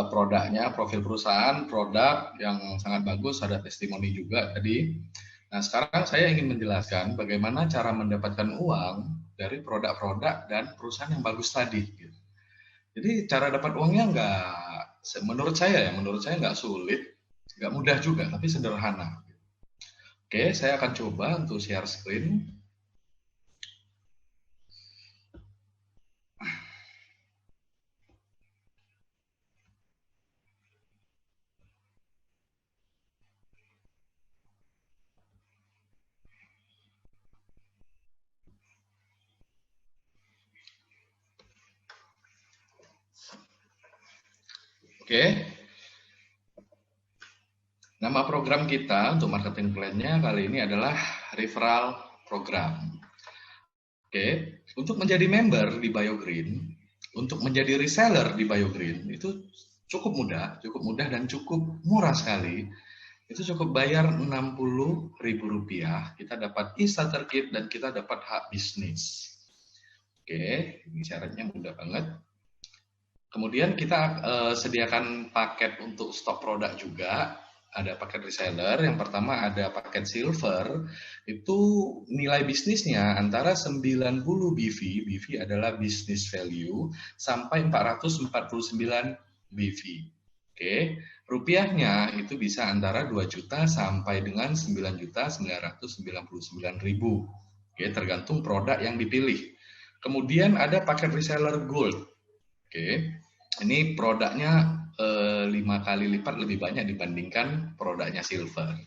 produknya, profil perusahaan, produk yang sangat bagus, ada testimoni juga tadi. Nah, sekarang saya ingin menjelaskan bagaimana cara mendapatkan uang dari produk-produk dan perusahaan yang bagus tadi. Jadi cara dapat uangnya menurut saya nggak sulit, nggak mudah juga, tapi sederhana. Oke, saya akan coba untuk share screen. Oke, nama program kita untuk marketing plan-nya kali ini adalah referral program. Oke, untuk menjadi member di BioGreen, untuk menjadi reseller di BioGreen itu cukup mudah dan cukup murah sekali. Itu cukup bayar Rp60.000, kita dapat e-starter kit dan kita dapat hak bisnis. Oke, ini syaratnya mudah banget. Kemudian kita sediakan paket untuk stok produk juga. Ada paket reseller, yang pertama ada paket silver, itu nilai bisnisnya antara 90 BV adalah business value, sampai 449 BV. Oke, rupiahnya itu bisa antara 2 juta sampai dengan 9.999.000. Oke, tergantung produk yang dipilih. Kemudian ada paket reseller gold. Oke, ini produknya 5 kali lipat lebih banyak dibandingkan produknya silver.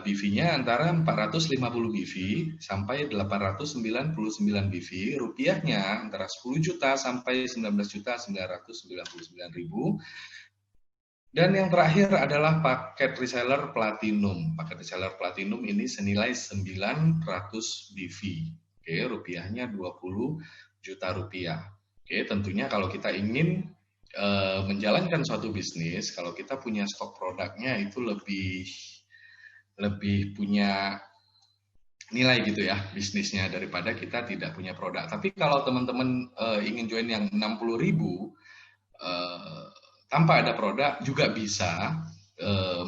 BV-nya antara 450 BV sampai 899 BV, rupiahnya antara 10 juta sampai 19.999.000. Dan yang terakhir adalah paket reseller platinum. Paket reseller platinum ini senilai 900 BV. Oke, rupiahnya 20 juta rupiah. Oke, tentunya kalau kita ingin menjalankan suatu bisnis, kalau kita punya stok produknya itu lebih punya nilai gitu ya bisnisnya daripada kita tidak punya produk. Tapi kalau teman-teman ingin join yang 60.000 tanpa ada produk juga bisa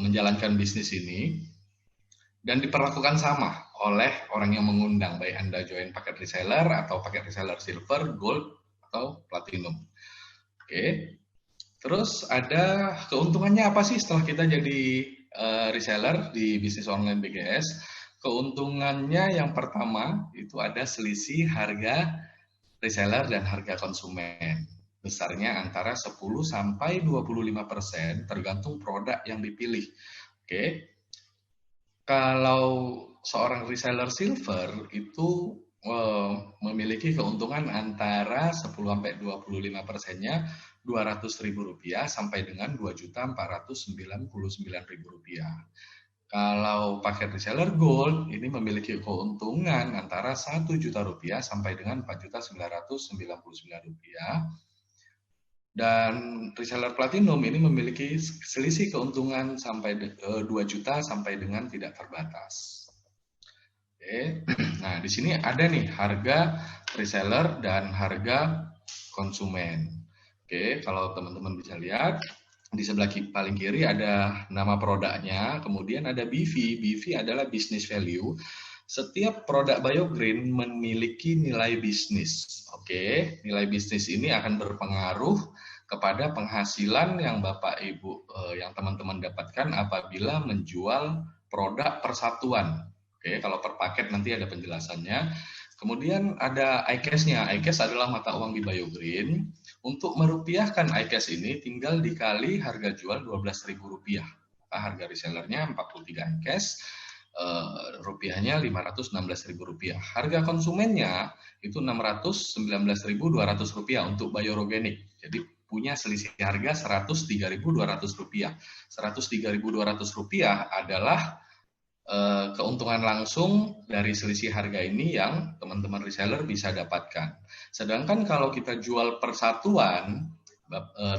menjalankan bisnis ini dan diperlakukan sama oleh orang yang mengundang, baik Anda join paket reseller atau paket reseller silver, gold, atau platinum. Oke, terus ada keuntungannya apa sih setelah kita jadi reseller di bisnis online BGS? Keuntungannya yang pertama itu ada selisih harga reseller dan harga konsumen. Besarnya antara 10 sampai 25% tergantung produk yang dipilih. Oke, kalau seorang reseller silver itu memiliki keuntungan antara 10 sampai 25%-nya Rp200.000 sampai dengan Rp2.499.000. Kalau paket reseller gold ini memiliki keuntungan antara Rp1 juta sampai dengan Rp4.999.000. Dan reseller platinum ini memiliki selisih keuntungan sampai 2 juta sampai dengan tidak terbatas. Oke. Nah, di sini ada nih harga reseller dan harga konsumen. Oke, kalau teman-teman bisa lihat di sebelah paling kiri ada nama produknya, kemudian ada BV. BV adalah business value. Setiap produk BioGreen memiliki nilai bisnis. Oke, nilai bisnis ini akan berpengaruh kepada penghasilan yang Bapak Ibu, yang teman-teman dapatkan apabila menjual produk persatuan. Oke, kalau per paket nanti ada penjelasannya. Kemudian ada iCash-nya. iCash adalah mata uang di BioGreen. Untuk merupiahkan iCash ini tinggal dikali harga jual Rp12.000. Harga resellernya 43 iCash, rupiahnya Rp516.000. Harga konsumennya itu Rp619.200 untuk Biorganic. Jadi punya selisih harga Rp103.200. Rp103.200 adalah keuntungan langsung dari selisih harga ini yang teman-teman reseller bisa dapatkan. Sedangkan kalau kita jual persatuan,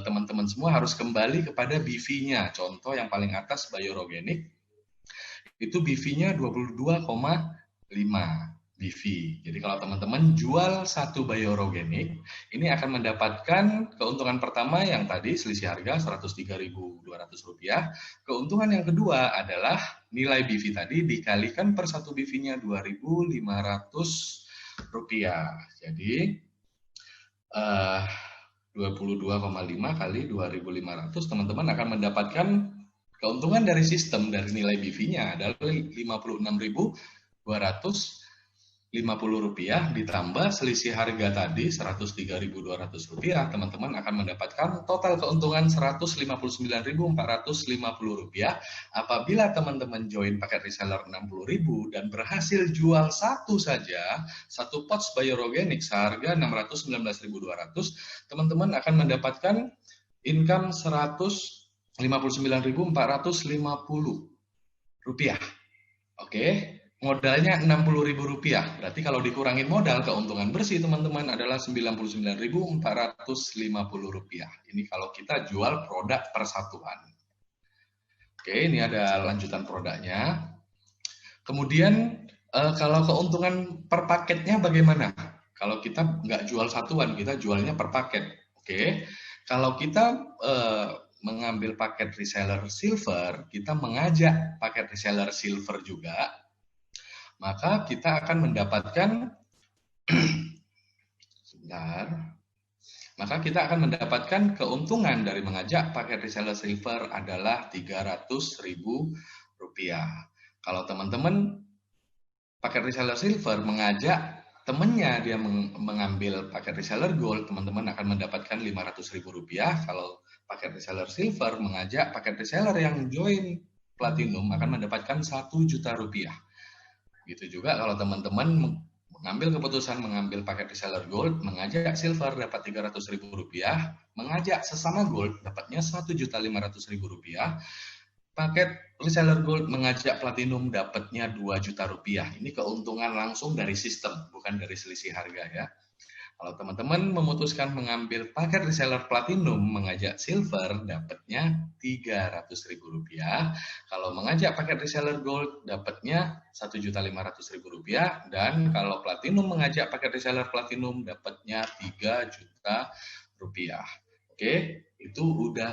teman-teman semua harus kembali kepada BV-nya. Contoh yang paling atas Biorganic, itu BV-nya 22,5. BV. Jadi kalau teman-teman jual satu biorogenik, ini akan mendapatkan keuntungan pertama yang tadi selisih harga Rp103.200. Keuntungan yang kedua adalah nilai BV tadi dikalikan per satu BV-nya Rp2.500. Jadi 22,5 kali 2.500, teman-teman akan mendapatkan keuntungan dari sistem dari nilai BV-nya adalah Rp56.250 ditambah selisih harga tadi Rp103.200, teman-teman akan mendapatkan total keuntungan Rp159.450 apabila teman-teman join paket reseller Rp60.000 dan berhasil jual satu saja, satu pouch biorogenik seharga Rp619.200, teman-teman akan mendapatkan income Rp159.450. Oke, modalnya Rp60.000. Berarti kalau dikurangin modal, keuntungan bersih teman-teman adalah Rp99.450. Ini kalau kita jual produk persatuan. Oke, ini ada lanjutan produknya. Kemudian kalau keuntungan per paketnya bagaimana? Kalau kita nggak jual satuan, kita jualnya per paket. Oke, kalau kita mengambil paket reseller silver, kita mengajak paket reseller silver juga, maka kita akan mendapatkan keuntungan dari mengajak paket reseller silver adalah Rp300.000. Kalau teman-teman paket reseller silver mengajak temannya dia mengambil paket reseller gold, teman-teman akan mendapatkan Rp500.000. Kalau paket reseller silver mengajak paket reseller yang join platinum akan mendapatkan Rp1.000.000. Gitu juga kalau teman-teman mengambil keputusan mengambil paket reseller gold, mengajak silver dapat Rp300.000, mengajak sesama gold dapatnya Rp1.500.000. Paket reseller gold mengajak platinum dapatnya Rp2.000.000. Ini keuntungan langsung dari sistem, bukan dari selisih harga ya. Kalau teman-teman memutuskan mengambil paket reseller platinum mengajak silver dapatnya Rp300.000. Kalau mengajak paket reseller gold dapatnya Rp1.500.000, dan kalau platinum mengajak paket reseller platinum dapatnya Rp3.000.000. Oke, itu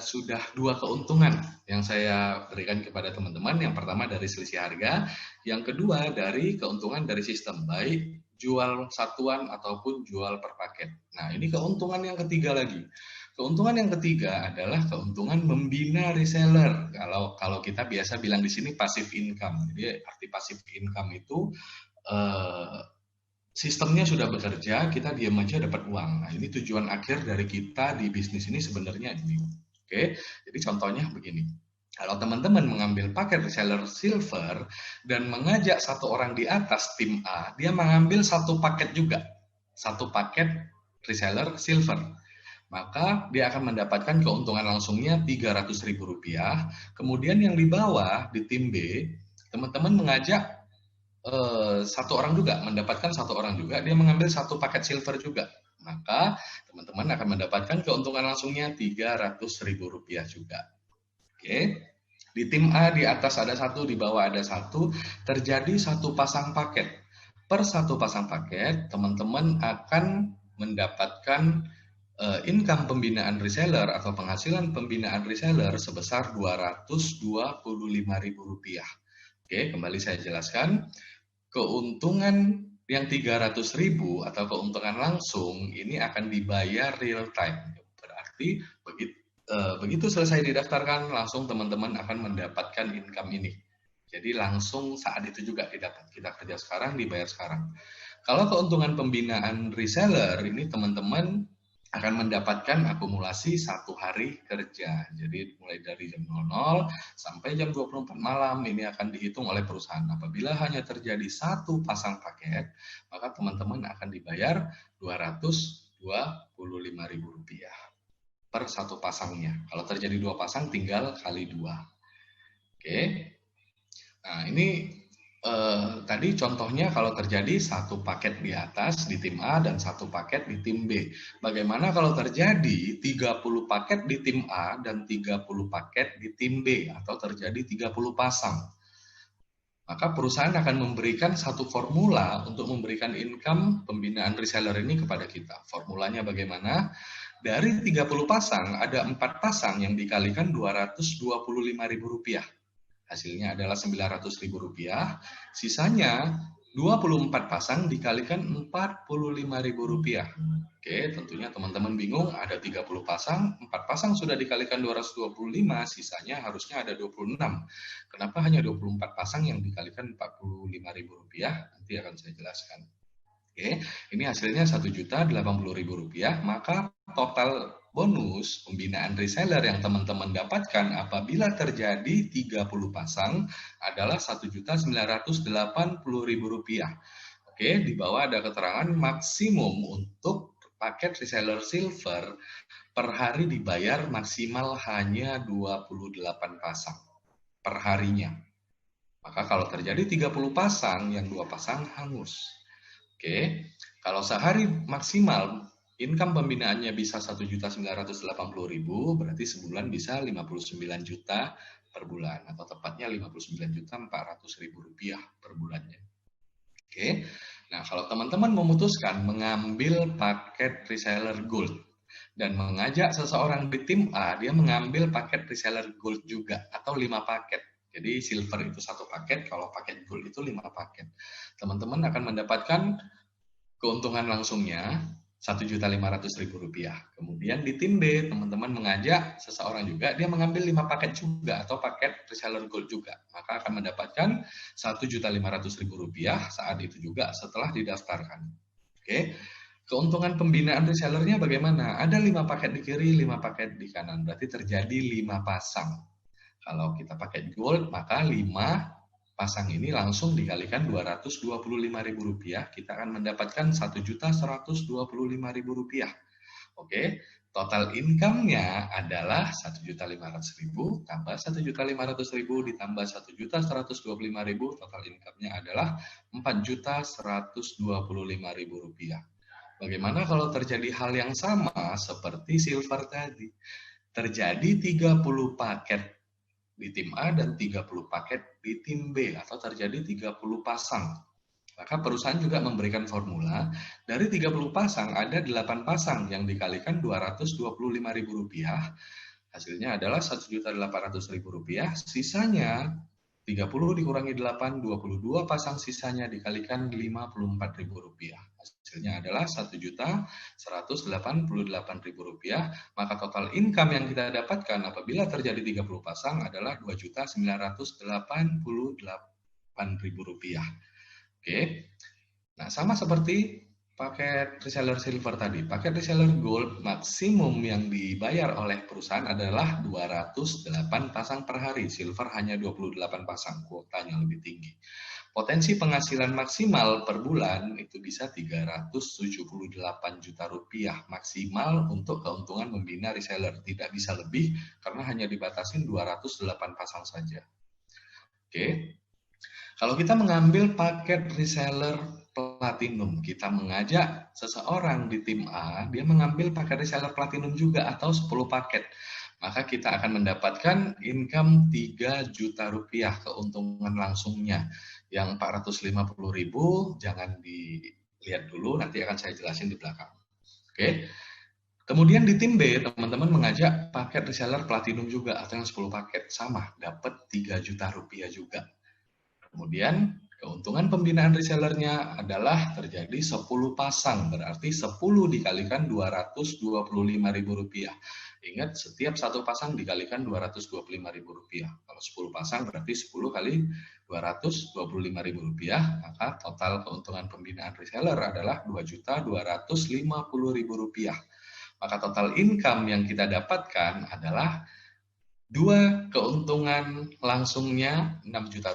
sudah dua keuntungan yang saya berikan kepada teman-teman. Yang pertama dari selisih harga, yang kedua dari keuntungan dari sistem, baik jual satuan ataupun jual per paket. Nah, ini keuntungan yang ketiga lagi. Keuntungan yang ketiga adalah keuntungan membina reseller. Kalau kita biasa bilang di sini passive income. Jadi arti passive income itu sistemnya sudah bekerja, kita diam aja dapat uang. Nah, ini tujuan akhir dari kita di bisnis ini sebenarnya ini. Oke, jadi contohnya begini. Kalau teman-teman mengambil paket reseller silver dan mengajak satu orang di atas tim A, dia mengambil satu paket juga, satu paket reseller silver. Maka dia akan mendapatkan keuntungan langsungnya Rp300.000. Kemudian yang di bawah di tim B, teman-teman mengajak satu orang juga, mendapatkan satu orang juga, dia mengambil satu paket silver juga. Maka teman-teman akan mendapatkan keuntungan langsungnya Rp300.000 juga. Oke, di tim A di atas ada satu, di bawah ada satu, terjadi satu pasang paket. Per satu pasang paket, teman-teman akan mendapatkan income pembinaan reseller atau penghasilan pembinaan reseller sebesar Rp225.000. Oke, kembali saya jelaskan. Keuntungan yang Rp300.000 atau keuntungan langsung ini akan dibayar real time. Berarti begitu selesai didaftarkan, langsung teman-teman akan mendapatkan income ini. Jadi langsung saat itu juga didapat. Kita kerja sekarang, dibayar sekarang. Kalau keuntungan pembinaan reseller ini teman-teman akan mendapatkan akumulasi satu hari kerja. Jadi mulai dari jam 00 sampai jam 24 malam ini akan dihitung oleh perusahaan. Apabila hanya terjadi satu pasang paket, maka teman-teman akan dibayar Rp225.000 per satu pasangnya. Kalau terjadi dua pasang tinggal kali 2. Oke. Nah, ini tadi contohnya kalau terjadi satu paket di atas di tim A dan satu paket di tim B. Bagaimana kalau terjadi 30 paket di tim A dan 30 paket di tim B atau terjadi 30 pasang? maka perusahaan akan memberikan satu formula untuk memberikan income pembinaan reseller ini kepada kita. Formulanya bagaimana? Dari 30 pasang, ada 4 pasang yang dikalikan Rp225.000. Hasilnya adalah Rp900.000. Sisanya 24 pasang dikalikan Rp45.000. Oke, tentunya teman-teman bingung, ada 30 pasang, 4 pasang sudah dikalikan 225, sisanya harusnya ada 26. Kenapa hanya 24 pasang yang dikalikan Rp45.000? Nanti akan saya jelaskan. Oke, ini hasilnya Rp1.080.000, maka total bonus pembinaan reseller yang teman-teman dapatkan apabila terjadi 30 pasang adalah Rp1.980.000. Oke, di bawah ada keterangan maksimum untuk paket reseller silver per hari dibayar maksimal hanya 28 pasang per harinya. Maka kalau terjadi 30 pasang, yang 2 pasang hangus. Oke, kalau sehari maksimal income pembinaannya bisa Rp1.980.000, berarti sebulan bisa Rp59 juta per bulan, atau tepatnya Rp59.400.000 per bulannya. Oke, nah kalau teman-teman memutuskan mengambil paket reseller gold dan mengajak seseorang di tim A, dia mengambil paket reseller gold juga atau 5 paket. Jadi silver itu 1 paket, kalau paket gold itu 5 paket. Teman-teman akan mendapatkan keuntungan langsungnya Rp1.500.000. Kemudian di tim B, teman-teman mengajak seseorang juga, dia mengambil 5 paket juga atau paket reseller gold juga. Maka akan mendapatkan Rp1.500.000 saat itu juga setelah didaftarkan. Oke. Keuntungan pembinaan resellernya bagaimana? Ada 5 paket di kiri, 5 paket di kanan. Berarti terjadi 5 pasang. Kalau kita pakai gold, maka 5 pasang ini langsung dikalikan Rp225.000, kita akan mendapatkan Rp1.125.000. Oke, total income-nya adalah Rp1.500.000 tambah Rp1.500.000 ditambah Rp1.125.000, total income-nya adalah Rp4.125.000. Bagaimana kalau terjadi hal yang sama seperti silver tadi? Terjadi 30 paket di tim A dan 30 paket di tim B, atau terjadi 30 pasang. Maka perusahaan juga memberikan formula, dari 30 pasang ada 8 pasang yang dikalikan Rp225.000, hasilnya adalah Rp1.800.000, sisanya 30 dikurangi 8, 22 pasang sisanya dikalikan Rp54.000. Hasilnya adalah Rp1.188.000, maka total income yang kita dapatkan apabila terjadi 30 pasang adalah Rp2.988.000. Oke, nah sama seperti paket reseller silver tadi, paket reseller gold maksimum yang dibayar oleh perusahaan adalah 208 pasang per hari, silver hanya 28 pasang, kuotanya lebih tinggi. Potensi penghasilan maksimal per bulan itu bisa Rp378 juta maksimal untuk keuntungan membina reseller, tidak bisa lebih karena hanya dibatasi 208 pasang saja. Oke. Kalau kita mengambil paket reseller platinum, kita mengajak seseorang di tim A, dia mengambil paket reseller platinum juga atau 10 paket. Maka kita akan mendapatkan income Rp3 juta keuntungan langsungnya. Yang Rp450.000 jangan dilihat dulu, nanti akan saya jelasin di belakang. Oke. Kemudian di tim B, teman-teman mengajak paket reseller platinum juga atau yang 10 paket, sama, dapat Rp3 juta juga. Kemudian keuntungan pembinaan resellernya adalah terjadi 10 pasang, berarti 10 dikalikan Rp225.000. Ingat, setiap satu pasang dikalikan Rp225.000. Kalau 10 pasang berarti 10 kali Rp225.000, maka total keuntungan pembinaan reseller adalah Rp2.250.000. Maka total income yang kita dapatkan adalah 2 keuntungan langsungnya Rp6 juta,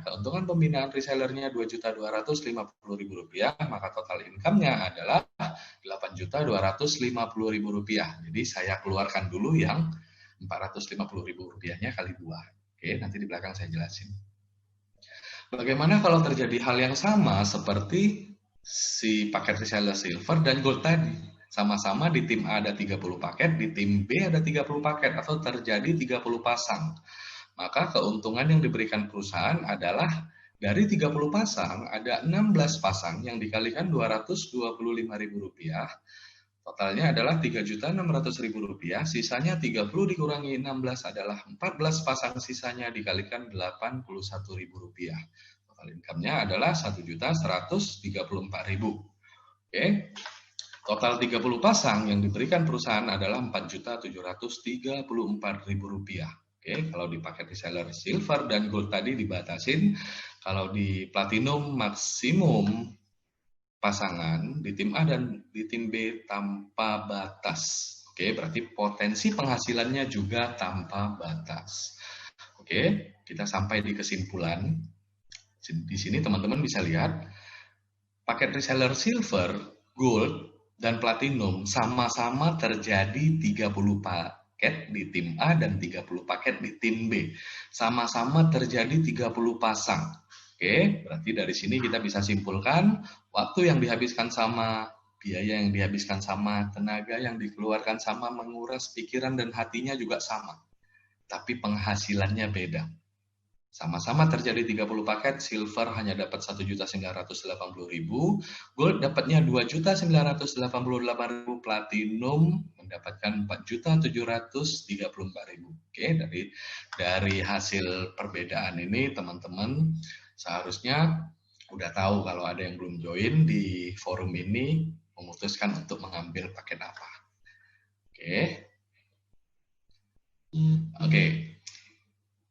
keuntungan pembinaan resellernya Rp2.250.000, maka total income-nya adalah Rp8.250.000. Jadi saya keluarkan dulu yang Rp450.000-nya kali 2. Oke, nanti di belakang saya jelasin. Bagaimana kalau terjadi hal yang sama seperti si paket reseller silver dan gold tadi? Sama-sama di tim A ada 30 paket, di tim B ada 30 paket, atau terjadi 30 pasang. Maka keuntungan yang diberikan perusahaan adalah Dari 30 pasang, ada 16 pasang yang dikalikan Rp225.000. Totalnya adalah Rp3.600.000, sisanya 30 dikurangi 16 adalah 14 pasang, sisanya dikalikan Rp81.000. Total income-nya adalah Rp1.134.000. Oke. Total 30 pasang yang diberikan perusahaan adalah Rp4.734.000. Oke, kalau di paket reseller silver dan gold tadi dibatasin, kalau di platinum maksimum pasangan di tim A dan di tim B tanpa batas. Oke, berarti potensi penghasilannya juga tanpa batas. Oke, kita sampai di kesimpulan. Di sini teman-teman bisa lihat, paket reseller silver, gold, dan platinum sama-sama terjadi 30 paket di tim A dan 30 paket di tim B. Sama-sama terjadi 30 pasang. Oke, berarti dari sini kita bisa simpulkan waktu yang dihabiskan sama, biaya yang dihabiskan sama, tenaga yang dikeluarkan sama, menguras pikiran dan hatinya juga sama. Tapi penghasilannya beda. Sama-sama terjadi 30 paket, silver hanya dapat 1.980.000, gold dapatnya 2.988.000, platinum mendapatkan 4.734.000. Oke, dari hasil perbedaan ini teman-teman seharusnya udah tahu kalau ada yang belum join di forum ini memutuskan untuk mengambil paket apa. Oke. Oke.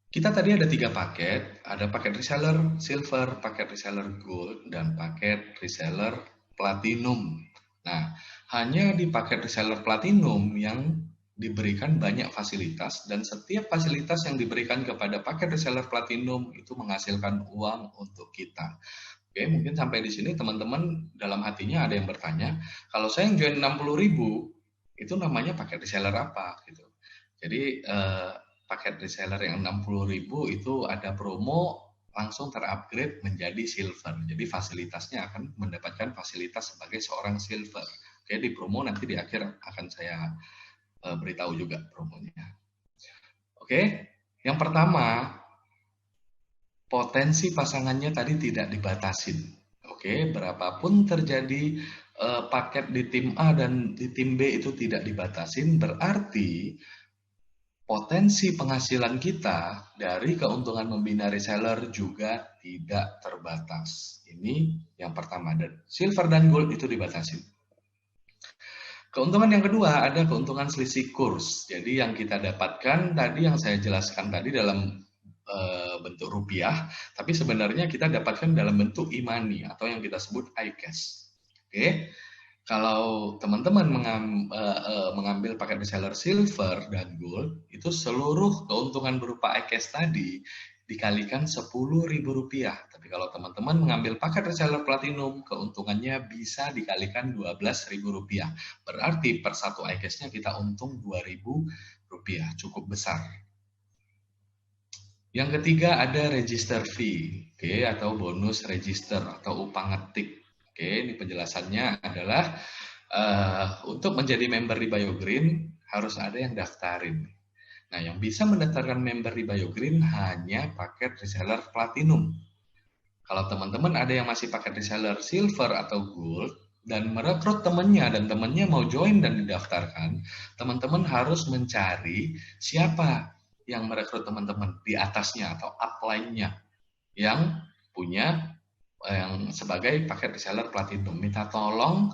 Kita tadi ada 3 paket, ada paket reseller silver, paket reseller gold, dan paket reseller platinum. Nah, hanya di paket reseller platinum yang diberikan banyak fasilitas, dan setiap fasilitas yang diberikan kepada paket reseller platinum itu menghasilkan uang untuk kita. Oke, mungkin sampai di sini teman-teman dalam hatinya ada yang bertanya, kalau saya yang join 60.000, itu namanya paket reseller apa? Gitu. Jadi, paket reseller yang 60.000 itu ada promo langsung terupgrade menjadi silver. Jadi fasilitasnya akan mendapatkan fasilitas sebagai seorang silver. Oke, di promo nanti di akhir akan saya beritahu juga promonya. Oke, yang pertama, potensi pasangannya tadi tidak dibatasin. Oke, berapapun terjadi paket di tim A dan di tim B itu tidak dibatasin, berarti potensi penghasilan kita dari keuntungan membina reseller juga tidak terbatas. Ini yang pertama, dan silver dan gold itu dibatasi. Keuntungan yang kedua ada keuntungan selisih kurs. Jadi yang kita dapatkan tadi yang saya jelaskan tadi dalam bentuk rupiah, tapi sebenarnya kita dapatkan dalam bentuk e-money atau yang kita sebut iCash. Oke. Kalau teman-teman mengambil paket reseller silver dan gold, itu seluruh keuntungan berupa iCash tadi dikalikan Rp10.000. Tapi kalau teman-teman mengambil paket reseller platinum, keuntungannya bisa dikalikan Rp12.000. Berarti per satu iCash-nya kita untung Rp2.000, cukup besar. Yang ketiga ada register fee, oke, atau bonus register atau upah ngetik. Oke, ini penjelasannya adalah untuk menjadi member di BioGreen harus ada yang daftarin. Nah, yang bisa mendaftarkan member di BioGreen hanya paket reseller platinum. Kalau teman-teman ada yang masih paket reseller silver atau gold dan merekrut temannya dan temannya mau join dan didaftarkan, teman-teman harus mencari siapa yang merekrut teman-teman di atasnya atau upline-nya yang punya yang sebagai paket reseller platinum. Minta tolong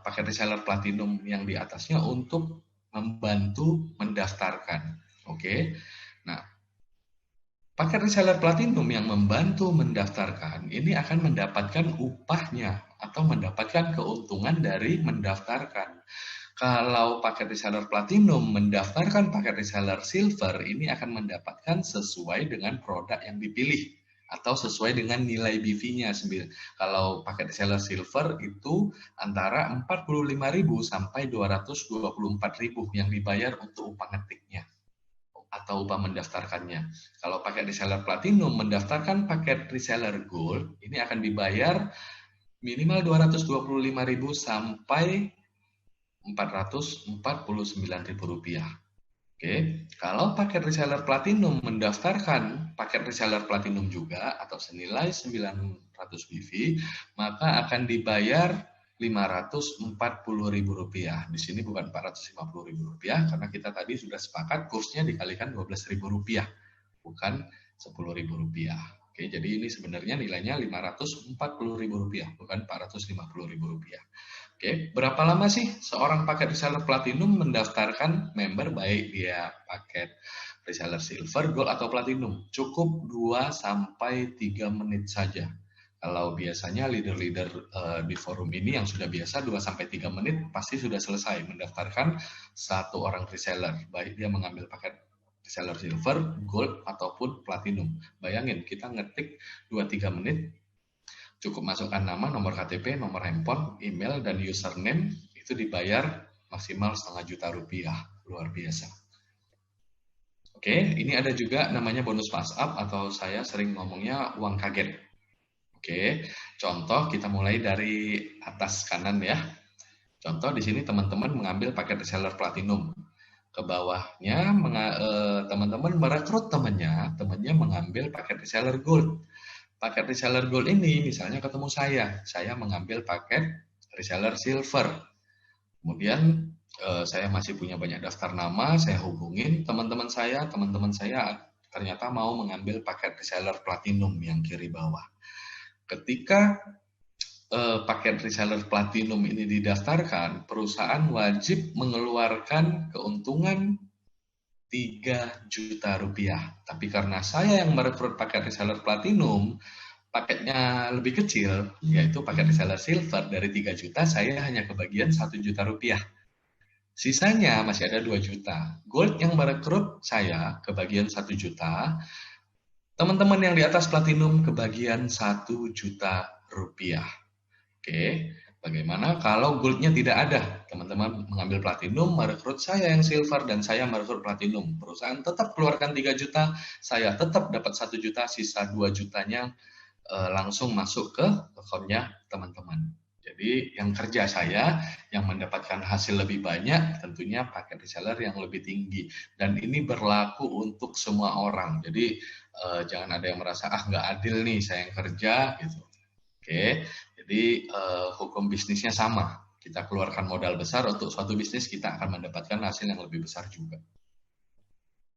paket reseller platinum yang di atasnya untuk membantu mendaftarkan. Oke. Nah, paket reseller platinum yang membantu mendaftarkan ini akan mendapatkan upahnya atau mendapatkan keuntungan dari mendaftarkan. Kalau paket reseller platinum mendaftarkan paket reseller silver, ini akan mendapatkan sesuai dengan produk yang dipilih atau sesuai dengan nilai BV-nya. Kalau paket reseller silver itu antara 45.000 sampai 224.000 yang dibayar untuk upah ngetiknya atau upah mendaftarkannya. Kalau paket reseller platinum mendaftarkan paket reseller gold, ini akan dibayar minimal 225.000 sampai Rp449.000. Oke, kalau paket reseller platinum mendaftarkan paket reseller platinum juga atau senilai 900 WiFi, maka akan dibayar Rp540.000. Di sini bukan Rp450.000 karena kita tadi sudah sepakat kursnya dikalikan Rp12.000, bukan Rp10.000. Oke, jadi ini sebenarnya nilainya Rp540.000, bukan Rp450.000. Oke, berapa lama sih seorang paket reseller platinum mendaftarkan member, baik dia paket reseller silver, gold, atau platinum? Cukup 2-3 menit saja. Kalau biasanya leader-leader di forum ini yang sudah biasa 2-3 menit pasti sudah selesai mendaftarkan satu orang reseller, baik dia mengambil paket reseller silver, gold, ataupun platinum. Bayangin, kita ngetik 2-3 menit, cukup masukkan nama, nomor KTP, nomor handphone, email, dan username, itu dibayar maksimal Rp500.000. Luar biasa. Oke, ini ada juga namanya bonus pass up atau saya sering ngomongnya uang kaget. Oke, contoh kita mulai dari atas kanan ya. Contoh di sini teman-teman mengambil paket reseller platinum. Ke bawahnya teman-teman merekrut temannya mengambil paket reseller gold. Paket reseller gold ini misalnya ketemu saya mengambil paket reseller silver. Kemudian saya masih punya banyak daftar nama, saya hubungin teman-teman saya ternyata mau mengambil paket reseller platinum yang kiri bawah. Ketika paket reseller platinum ini didaftarkan, perusahaan wajib mengeluarkan keuntungan Rp3 juta. Tapi karena saya yang merekrut paket reseller platinum, paketnya lebih kecil, yaitu paket reseller silver, dari 3 juta saya hanya kebagian Rp1 juta. Sisanya masih ada 2 juta. Gold yang merekrut saya kebagian 1 juta. Teman-teman yang di atas platinum kebagian Rp1 juta. Oke, bagaimana kalau goldnya tidak ada? Teman-teman mengambil platinum, merekrut saya yang silver, dan saya merekrut platinum. Perusahaan tetap keluarkan 3 juta, saya tetap dapat 1 juta, sisa 2 jutanya langsung masuk ke akunnya teman-teman. Jadi yang kerja saya, yang mendapatkan hasil lebih banyak, tentunya paket reseller yang lebih tinggi. Dan ini berlaku untuk semua orang. Jadi jangan ada yang merasa, nggak adil nih saya yang kerja, gitu. Oke, jadi hukum bisnisnya sama. Kita keluarkan modal besar untuk suatu bisnis, kita akan mendapatkan hasil yang lebih besar juga.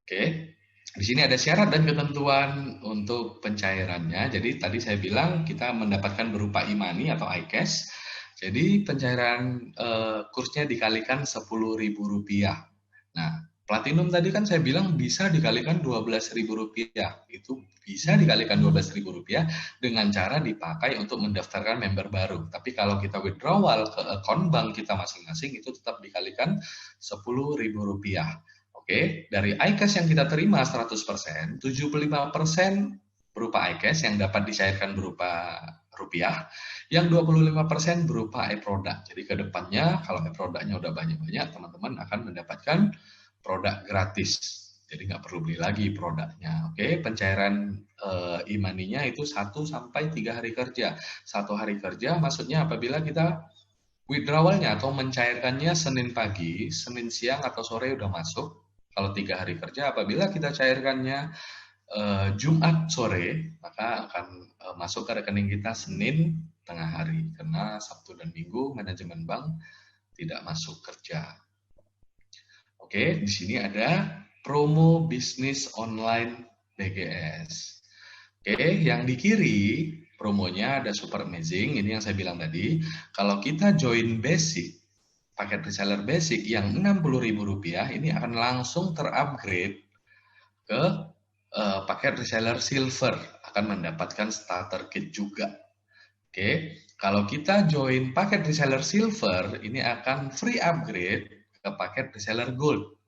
Oke, di sini ada syarat dan ketentuan untuk pencairannya. Jadi tadi saya bilang kita mendapatkan berupa e-money atau iCash. Jadi pencairan kursnya dikalikan Rp10.000. Nah, platinum tadi kan saya bilang bisa dikalikan Rp12.000. Itu bisa dikalikan Rp12.000 dengan cara dipakai untuk mendaftarkan member baru. Tapi kalau kita withdrawal ke akun bank kita masing-masing, itu tetap dikalikan Rp10.000. Oke, dari iCash yang kita terima 100%, 75% berupa iCash yang dapat dicairkan berupa rupiah, yang 25% berupa e-product. Jadi ke depannya kalau e-productnya udah banyak-banyak, teman-teman akan mendapatkan produk gratis. Jadi nggak perlu beli lagi produknya. Oke, pencairan e-money-nya itu 1-3 hari kerja. 1 hari kerja maksudnya apabila kita withdrawalnya atau mencairkannya Senin pagi, Senin siang atau sore udah masuk. Kalau 3 hari kerja, apabila kita cairkannya Jumat sore, maka akan masuk ke rekening kita Senin tengah hari. Karena Sabtu dan Minggu manajemen bank tidak masuk kerja. Oke, di sini ada promo bisnis online BGS. Oke, yang di kiri promonya ada super amazing. Ini yang saya bilang tadi. Kalau kita join basic, paket reseller basic yang Rp60.000, ini akan langsung terupgrade ke paket reseller silver, akan mendapatkan starter kit juga. Oke, kalau kita join paket reseller silver, ini akan free upgrade ke paket reseller gold.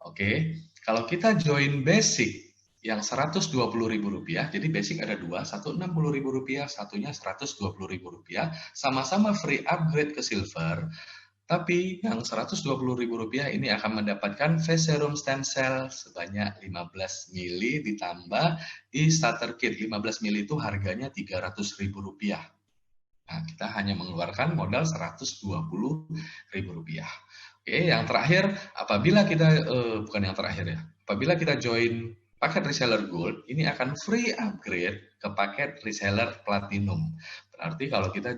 Oke, kalau kita join basic yang Rp120.000, jadi basic ada 2, satu Rp60.000, satunya Rp120.000, sama-sama free upgrade ke silver. Tapi yang Rp120.000 ini akan mendapatkan face serum stem cell sebanyak 15 ml ditambah e-starter kit. 15 ml itu harganya Rp300.000. Nah, kita hanya mengeluarkan modal Rp120.000. Oke, yang terakhir, apabila kita bukan yang terakhir ya, apabila kita join paket reseller gold, ini akan free upgrade ke paket reseller platinum. Berarti kalau kita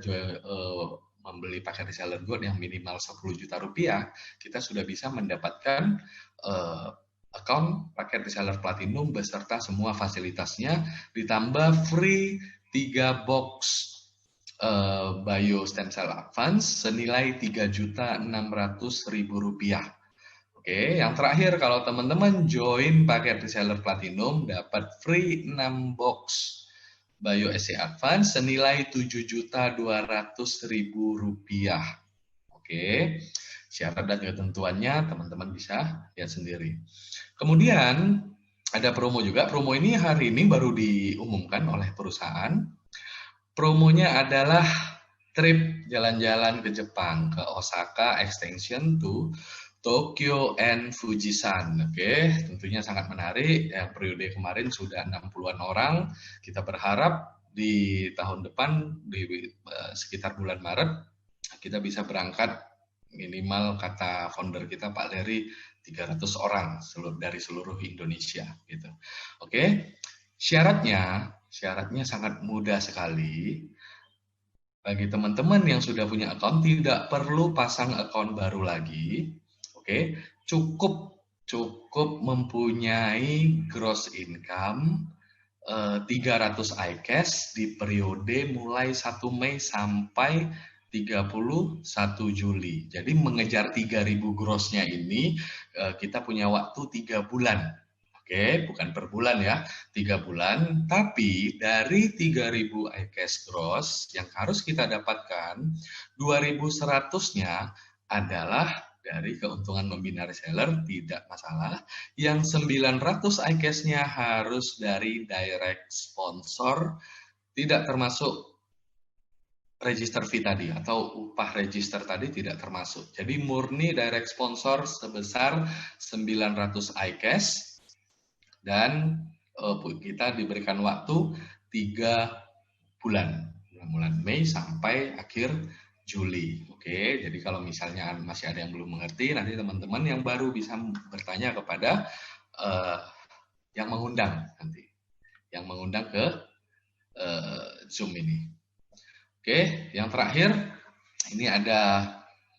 membeli paket reseller gold yang minimal 10 juta rupiah, kita sudah bisa mendapatkan eh, account paket reseller platinum beserta semua fasilitasnya, ditambah free 3 box Bio Stem Cell Advance senilai Rp3.600.000. Oke, yang terakhir kalau teman-teman join paket reseller platinum dapat free 6 box Bio SC Advance senilai Rp7.200.000. Oke, syarat dan ketentuannya teman-teman bisa lihat sendiri. Kemudian ada promo juga. Promo ini hari ini baru diumumkan oleh perusahaan. Promonya adalah trip jalan-jalan ke Jepang, ke Osaka Extension to Tokyo and Fujisan. Oke, tentunya sangat menarik. Yang periode kemarin sudah 60-an orang. Kita berharap di tahun depan, di sekitar bulan Maret, kita bisa berangkat minimal kata founder kita Pak Leri 300 orang dari seluruh Indonesia gitu. Oke. Syaratnya sangat mudah sekali. Bagi teman-teman yang sudah punya account, tidak perlu pasang account baru lagi. Oke, cukup mempunyai gross income 300 iCash di periode mulai 1 Mei sampai 31 Juli. Jadi mengejar 3.000 grossnya ini kita punya waktu 3 bulan. Oke, bukan per bulan ya, 3 bulan. Tapi dari 3.000 iCash gross yang harus kita dapatkan, 2.100-nya adalah dari keuntungan membina reseller, tidak masalah. Yang 900 iCash-nya harus dari direct sponsor, tidak termasuk register fee tadi atau upah register tadi tidak termasuk. Jadi murni direct sponsor sebesar 900 iCash dan kita diberikan waktu 3 bulan Mei sampai akhir Juli. Oke, jadi kalau misalnya masih ada yang belum mengerti, nanti teman-teman yang baru bisa bertanya kepada yang mengundang nanti, yang mengundang ke Zoom ini. Oke, yang terakhir ini ada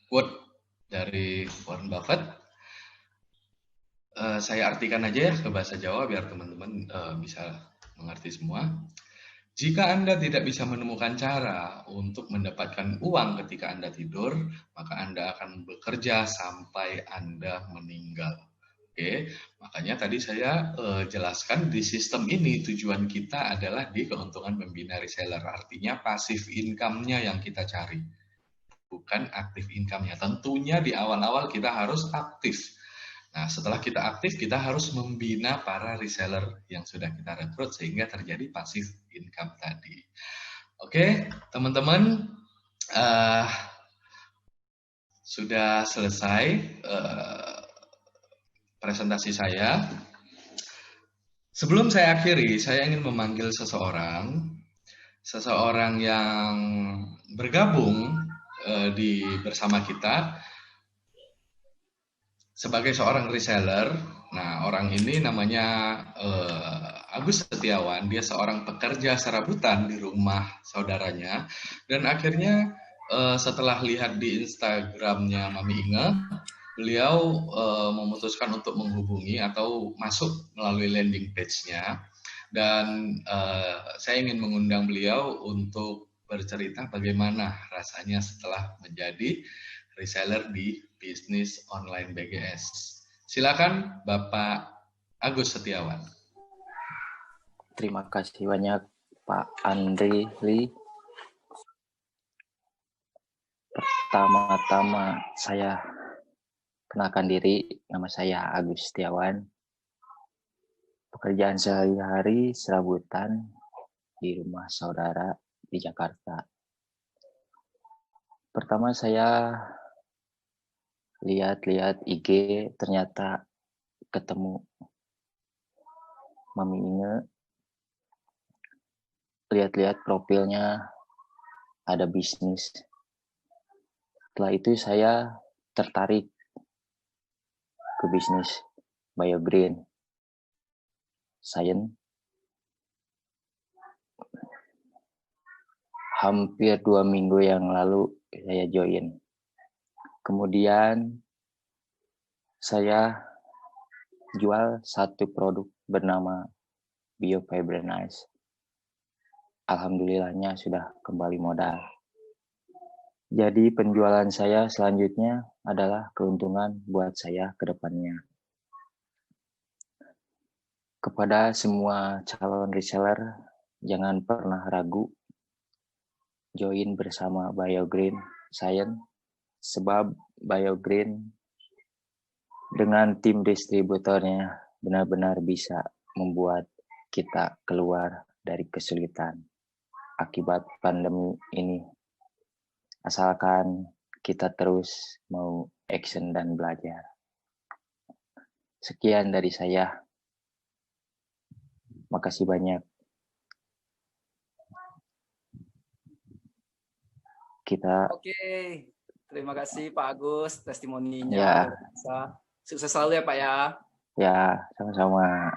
quote dari Warren Buffett. Saya artikan aja ya ke bahasa Jawa biar teman-teman bisa mengerti semua. Jika Anda tidak bisa menemukan cara untuk mendapatkan uang ketika Anda tidur, maka Anda akan bekerja sampai Anda meninggal. Oke, makanya tadi saya jelaskan di sistem ini tujuan kita adalah di keuntungan membina reseller. Artinya pasif income-nya yang kita cari, bukan aktif income-nya. Tentunya di awal-awal kita harus aktif. Nah, setelah kita aktif, kita harus membina para reseller yang sudah kita rekrut sehingga terjadi pasif income tadi. Oke, teman-teman, sudah selesai presentasi saya. Sebelum saya akhiri, saya ingin memanggil seseorang yang bergabung bersama kita sebagai seorang reseller. Nah, orang ini namanya Agus Setiawan. Dia seorang pekerja serabutan di rumah saudaranya. Dan akhirnya setelah lihat di Instagramnya Mami Inge, beliau memutuskan untuk menghubungi atau masuk melalui landing page-nya. Dan saya ingin mengundang beliau untuk bercerita bagaimana rasanya setelah menjadi reseller di bisnis online BGS. Silakan Bapak Agus Setiawan. Terima kasih banyak Pak Andri Lee. Pertama-tama saya kenalkan diri, nama saya Agus Setiawan. Pekerjaan sehari-hari serabutan di rumah saudara di Jakarta. Pertama saya lihat-lihat IG, ternyata ketemu Mami Inge. Lihat-lihat profilnya ada bisnis. Setelah itu saya tertarik ke bisnis Biogreen Science. Hampir 2 minggu yang lalu saya join. Kemudian saya jual satu produk bernama BioFibranize. Alhamdulillahnya sudah kembali modal. Jadi penjualan saya selanjutnya adalah keuntungan buat saya ke depannya. Kepada semua calon reseller, jangan pernah ragu join bersama Biogreen Science, sebab Biogreen dengan tim distributornya benar-benar bisa membuat kita keluar dari kesulitan akibat pandemi ini. Asalkan kita terus mau action dan belajar. Sekian dari saya. Makasih banyak. Oke, terima kasih Pak Agus testimoninya. Ya. Sukses selalu ya Pak ya. Ya, sama-sama.